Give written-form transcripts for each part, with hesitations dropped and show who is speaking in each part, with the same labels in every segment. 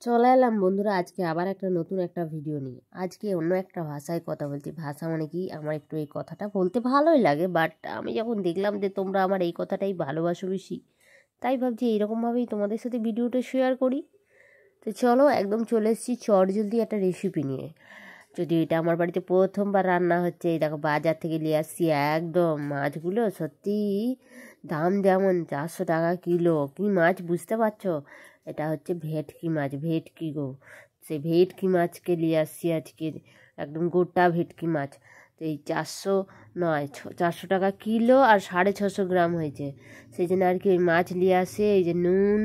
Speaker 1: চলে এলাম বন্ধুরা আজকে আবার একটা নতুন একটা ভিডিও নিয়ে। আজকে অন্য একটা ভাষায় কথা বলছি। ভাষা মানে কি, আমার একটু এই কথাটা বলতে ভালোই লাগে, বাট আমি যখন দেখলাম যে তোমরা আমার এই কথাটাই ভালোবাসো বেশি, তাই ভাবছি এইরকমভাবেই তোমাদের সাথে ভিডিওটা শেয়ার করি। তো চলো, একদম চলে এসেছি চটজলদি একটা রেসিপি নিয়ে। যদি এটা আমার বাড়িতে প্রথমবার রান্না হচ্ছে, এই দেখো বাজার থেকে নিয়ে আসছি একদম মাছগুলো, সত্যি দাম যেমন 400 টাকা কিলো। কি মাছ বুঝতে পারছো? এটা হচ্ছে ভেটকি মাছ, ভেটকি গো। সেই ভেটকি মাছকে নিয়ে আসছি আজকে, একদম গোটা ভেটকি মাছ। তো এই 400 নয় 400 টাকা কিলো আর 650 গ্রাম হয়েছে। সেই জন্য আর কি ওই মাছ নিয়ে আসে, এই যে নুন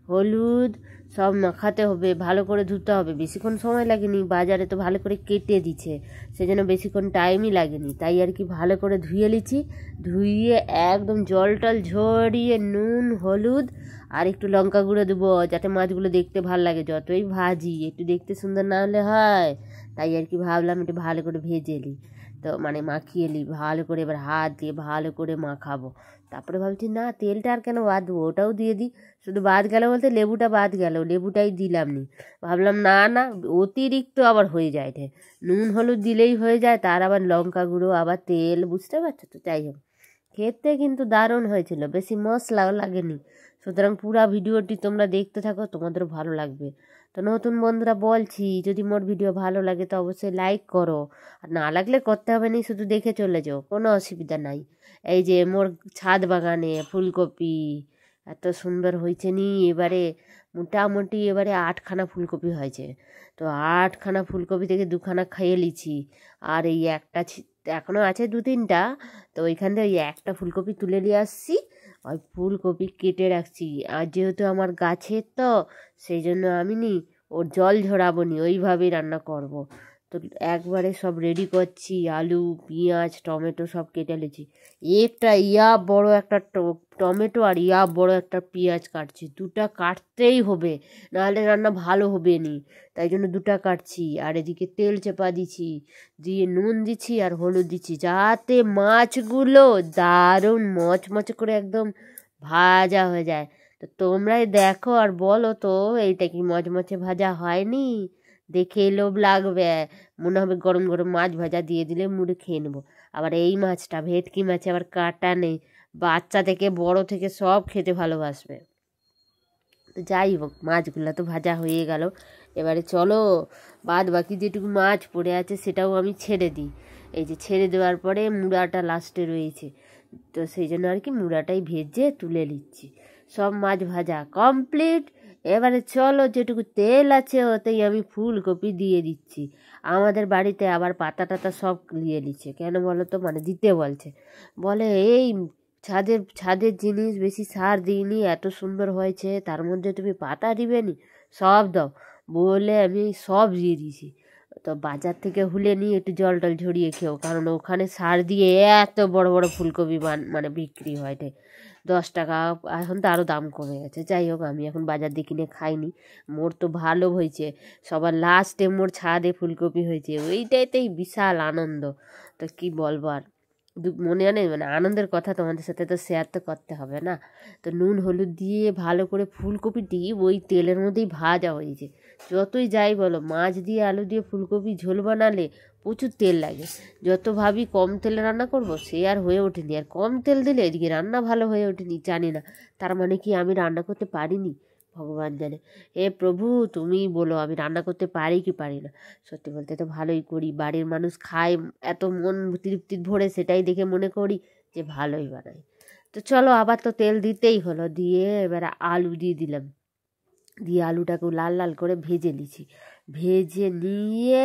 Speaker 1: হলুদ সব মাখাতে হবে, ভালো করে ধুতে হবে। বেশিক্ষণ সময় লাগেনি, বাজারে তো ভালো করে কেটে দিচ্ছে, সেজন্য বেশিক্ষণ টাইমই লাগেনি। তাই আর কি ভালো করে ধুয়ে নিচ্ছি। ধুয়ে একদম জল টল ঝরিয়ে নুন হলুদ আর একটু লঙ্কা গুঁড়ো দেবো, যাতে মাছগুলো দেখতে ভালো লাগে। যতই ভাজি একটু দেখতে সুন্দর না হলে হয়, তাই আর কি ভাবলাম একটু ভালো করে ভেজে নিই। তো মানে মাখিয়ে নিই ভালো করে, এবার হাত দিয়ে ভালো করে মাখাবো। তারপরে ভাবছি না, তেলটা আর কেন বাদ দেবো, ওটাও দিয়ে দিই। শুধু বাদ গেল বলতে লেবুটা বাদ গেল, লেবুটাই দিলাম নি। ভাবলাম না না, অতিরিক্ত আবার হয়ে যায়, নুন হলুদ দিলেই হয়ে যায়, তার আবার লঙ্কা গুঁড়ো আবার তেল, বুঝতে পারছো তো। যাই হোক, খেতে কিন্তু দারুণ হয়েছিল, বেশি মশলাও লাগেনি। সুতরাং পুরা ভিডিওটি তোমরা দেখতে থাকো, তোমাদেরও ভালো লাগবে। তো নতুন বন্ধুরা বলছি, যদি মোর ভিডিও ভালো লাগে তো অবশ্যই লাইক করো, আর না লাগলে করতে হবে না, শুধু দেখে চলে যাও, কোনো অসুবিধা নাই। এই যে মোর ছাদ বাগানে ফুলকপি এত সুন্দর হয়েছে নি, এবারে মোটামুটি এবারে 8খানা ফুলকপি হয়েছে। তো 8খানা ফুলকপি থেকে 2খানা খেয়ে লিছি, আর এই একটা এখনও আছে 2-3টা। তো ওইখান থেকে ওই একটা ফুলকপি তুলে নিয়ে আসছি, ওই ফুলকপি কেটে রাখছি। আর যেহেতু আমার গাছের, তো সেই জন্য আমি ওর জল ঝরাবো নি, ওইভাবেই রান্না করব। তো একবারে সব রেডি করছি, আলু পেঁয়াজ টমেটো সব কেটে নিয়েছি। একটা বড় একটা টমেটো আর বড় একটা পেঁয়াজ কাটছি, দুটা কাটতেই হবে, নাহলে রান্না ভালো হবে নি। তাই জন্য দুটা কাটছি, আর এদিকে তেল চেপা দিচ্ছি, দিয়ে নুন দিচ্ছি আর হলুদ দিচ্ছি, যাতে মাছগুলো দারুণ মচমচ করে একদম ভাজা হয়ে যায়। তো তোমরাই দেখো আর বলো তো, এইটা কি মচমচে ভাজা হয়নি? দেখে লোভ লাগবে, মনে হবে গরম গরম মাছ ভাজা দিয়ে দিলে মুড়ে খেয়ে নেবো। আবার এই মাছটা ভেটকি মাছে আবার কাঁটা নেই, বাচ্চা থেকে বড় থেকে সব খেতে ভালোবাসবে। তো যাই হোক, মাছগুলো তো ভাজা হয়ে গেল। এবারে চলো বাদ বাকি যেটুকু মাছ পড়ে আছে সেটাও আমি ছেড়ে দিই। এই যে ছেড়ে দেওয়ার পরে মুড়াটা লাস্টে রয়েছে, তো সেই জন্য আর কি মুড়াটাই ভেজে তুলে নিচ্ছি। সব মাছ ভাজা কমপ্লিট। এবারে চলো, যেটুকু তেল আছে ওতেই আমি ফুলকপি দিয়ে দিচ্ছি। আমাদের বাড়িতে আবার পাতা টাতা সব নিয়ে নিচ্ছে, কেন বলো তো, মানে দিতে বলছে, বলে এই ছাদের জিনিস বেশি সার দিইনি, এত সুন্দর হয়েছে, তার মধ্যে তুমি পাতা দিবে নি, সব দাও বলে আমি সব দিয়ে দিয়েছি। তো বাজার থেকে হুলে নিয়ে একটু জল টল ঝরিয়ে খেও, কারণ ওখানে সার দিয়ে এত বড় বড় ফুলকপি মানে বিক্রি হয় 10 টাকা। এখন তো আরও দাম কমে গেছে। যাই হোক, আমি এখন বাজার দিয়ে কিনে খাইনি। মোর তো ভালো হয়েছে, সবার লাস্টে মোর ছাদে ফুলকপি হয়েছে, ওইটাইতেই বিশাল আনন্দ। তো কি বলবো আর, মনে নেই, মানে আনন্দের কথা তোমাদের সাথে তো শেয়ার তো করতে হবে না। তো নুন হলুদ দিয়ে ভালো করে ফুলকপিটি ওই তেলের মধ্যেই ভাজা হয়েছে। যতই যাই বলো, মাছ দিয়ে আলু দিয়ে ফুলকপি ঝোল বানালে প্রচুর তেল লাগে। যত ভাবি কম তেলে রান্না করব, সে আর হয়ে ওঠেনি। আর কম তেল দিলে এদিকে রান্না ভালো হয়ে ওঠেনি, জানি না তার মানে কি আমি রান্না করতে পারিনি, ভগবান জানে। হে প্রভু, তুমি বলো আমি রান্না করতে পারি কি পারি না। সত্যি বলতে তো ভালোই করি, বাড়ির মানুষ খায় এত মন তৃপ্তি ভরে, সেটাই দেখে মনে করি যে ভালোই বানাই। তো চলো, আবার তো তেল দিতেই হলো, দিয়ে এবার আলু দিয়ে দিলাম, দিয়ে আলুটাকে লাল লাল করে ভেজে নিয়েছি। ভেজে নিয়ে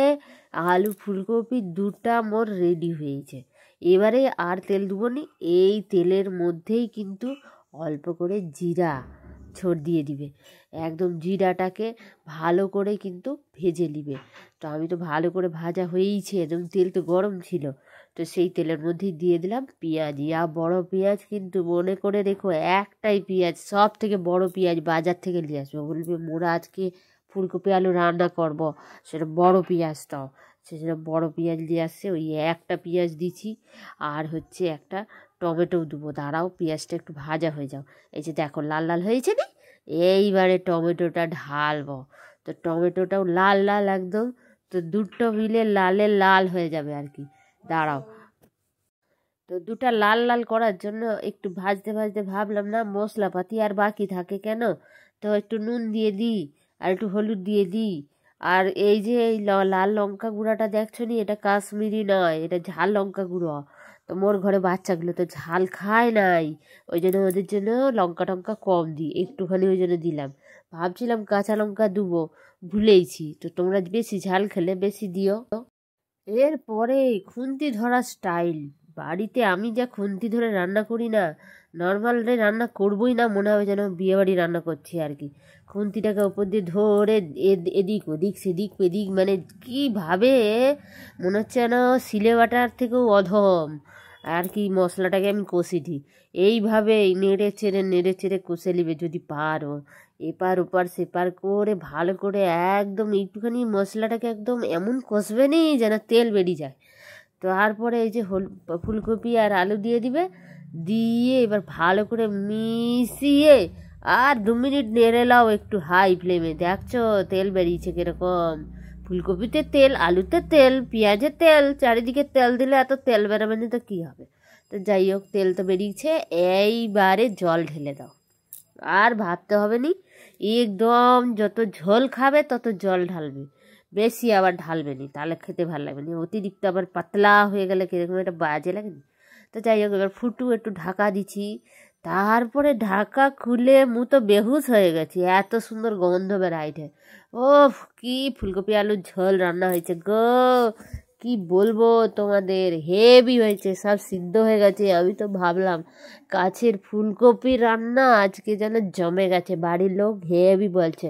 Speaker 1: আলু ফুলকপি দুটা মোর রেডি হয়েছে। এবারে আর তেল দেবো নি, এই তেলের মধ্যেই কিন্তু অল্প করে জিরা দিয়ে দিবে। একদম জিরাটাকে ভালো করে কিন্তু ভেজে নিবে। তো আমি তো ভালো করে ভাজা হয়েইছে, একদম তেল তো গরম ছিল। তো সেই তেলের মধ্যেই দিয়ে দিলাম পেঁয়াজ, বড় পেঁয়াজ, কিন্তু মনে করে রেখো একটাই পেঁয়াজ, সব থেকে বড় পেঁয়াজ বাজার থেকে নিয়ে আসবো। বলবে মোরা আজকে ফুলকপি আলু রান্না করব, সেটা বড় পেঁয়াজ দাও। সেটা বড় পেঁয়াজ দিয়ে আসছে, ওই একটা পেঁয়াজ দিছি। আর হচ্ছে একটা টমেটো দেবো, দাঁড়াও পেঁয়াজটা একটু ভাজা হয়ে যাও। এই যে দেখো লাল লাল হয়েছে না, এইবারে টমেটোটা ঢালবো। তো টমেটোটাও লাল লাল একদম, তো দুটো মিলে লালে লাল হয়ে যাবে আর কি। দাঁড়াও, তো দুটা লাল লাল করার জন্য একটু ভাজতে ভাজতে ভাবলাম না মশলাপাতি আর বাকি থাকে কেন, তো একটু নুন দিয়ে দিই আর একটু হলুদ দিয়ে দিই। আর এই যে এই লাল লঙ্কা গুঁড়াটা দেখছো নি, এটা কাশ্মীরি নয়, এটা ঝাল লঙ্কা গুঁড়ো। তো মোর ঘরে বাচ্চাগুলো তো ঝাল খায় নাই, ওই জন্য ওদের জন্য লঙ্কা টঙ্কা কম দিই, একটুখানি ওই জন্য দিলাম। ভাবছিলাম কাঁচা লঙ্কা দেবো, ভুলেইছি। তো তোমরা বেশি ঝাল খেলে বেশি দিও। এরপরে খুন্তি ধরা স্টাইল, বাড়িতে আমি যা খুন্তি ধরে রান্না করি না, নর্মালে রান্না করবোই না, মনে হবে যেন বিয়েবাড়ি রান্না করছি আর কি। খুন্তিটাকে ওপর দিয়ে ধরে এদিক ওদিক সেদিক এদিক, মানে কীভাবে মনে হচ্ছে যেন সিলে বাটার থেকেও অধম আর কি। মশলাটাকে আমি কষি দিই এইভাবেই, নেড়ে চেড়ে কষে নিবে যদি পারো। এপার ওপার সেপার করে ভালো করে একদম একটুখানি মশলাটাকে একদম এমন কষবে নি যেন তেল বেরিয়ে যায়। তারপরে এই যে ফুলকপি আর আলু দিয়ে দিবে, দিয়ে এবার ভালো করে মিশিয়ে আর 2 মিনিট নেড়ে লাও একটু হাই ফ্লেমে। দেখছো তেল বেরিয়েছে কিরকম, ফুলকপিতে তেল, আলুতে তেল, পেঁয়াজের তেল, চারিদিকে তেল দিলে এত তেল বেরোবে না তো কী হবে। তো যাই হোক, তেল তো বেরিয়েছে, এইবারে জল ঢেলে দাও। আর ভাবতে হবে নি, একদম যত ঝোল খাবে তত জল ঢালবে, বেশি আবার ঢালবে নি, তাহলে খেতে ভালো লাগবে না। অতিরিক্ত আবার পাতলা হয়ে গেলে কিরকম একটা বাজে লাগে না। তো যাই হোক, এবার একটু ঢাকা দিচ্ছি। তারপরে ঢাকা খুলে মু তো বেহুশ হয়ে গেছি, এত সুন্দর গন্ধ বেরাইছে। ও, কি ফুলকপি আলুর ঝোল রান্না হয়েছে গো, কি বলবো তোমাদের, হেভি হয়েছে, সব সিদ্ধ হয়ে গেছে। আমি তো ভাবলাম গাছের ফুলকপি রান্না আজকে যেন জমে গেছে, বাড়ির লোক হেভি বলছে।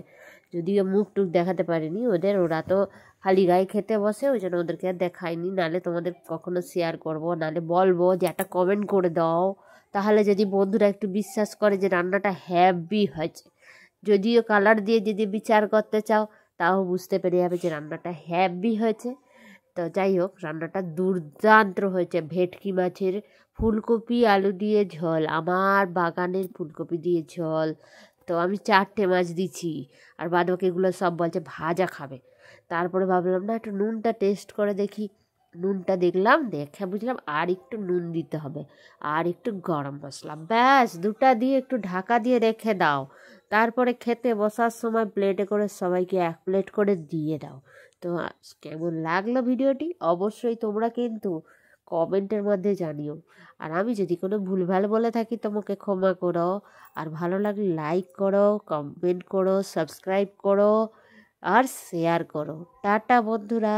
Speaker 1: যদিও মুখ টুক দেখাতে পারিনি ওদের, ওরা তো খালি গায়ে খেতে বসে, ওই জন্য ওদেরকে আর দেখাইনি। নালে তোমাদের কখনো শেয়ার করবো, নালে বলবো যে একটা কমেন্ট করে দাও, তাহলে যদি বন্ধুরা একটু বিশ্বাস করে যে রান্নাটা হেভি হয়েছে। যদিও কালার দিয়ে যদি বিচার করতে চাও, তাও বুঝতে পেরে যাবে যে রান্নাটা হেভি হয়েছে। তো যাই হোক, রান্নাটা দুর্দান্ত হয়েছে। ভেটকি মাছের ফুলকপি আলু দিয়ে ঝোল, আমার বাগানের ফুলকপি দিয়ে ঝোল। তো আমি 4টে মাছ দিচ্ছি, আর বাদ বাকিগুলো সব বলছে ভাজা খাবে। তারপরে ভাবলাম না একটু নুনটা টেস্ট করে দেখি, নুনটা দেখলাম, দেখে বুঝলাম আর একটু নুন দিতে হবে, আর একটু গরম মশলা, ব্যাস দুটা দিয়ে একটু ঢাকা দিয়ে রেখে দাও। তারপরে খেতে বসার সময় প্লেটে করে সবাইকে 1 প্লেট করে দিয়ে দাও। তো কেমন লাগলো ভিডিওটি অবশ্যই তোমরা কিন্তু কমেন্টের মধ্যে জানিও। আর আমি যদি কোনো ভুলভাল বলে থাকি তোমাকে ক্ষমা করো। আর ভালো লাগলে লাইক করো, কমেন্ট করো, সাবস্ক্রাইব করো আর শেয়ার করো। টাটা বন্ধুরা।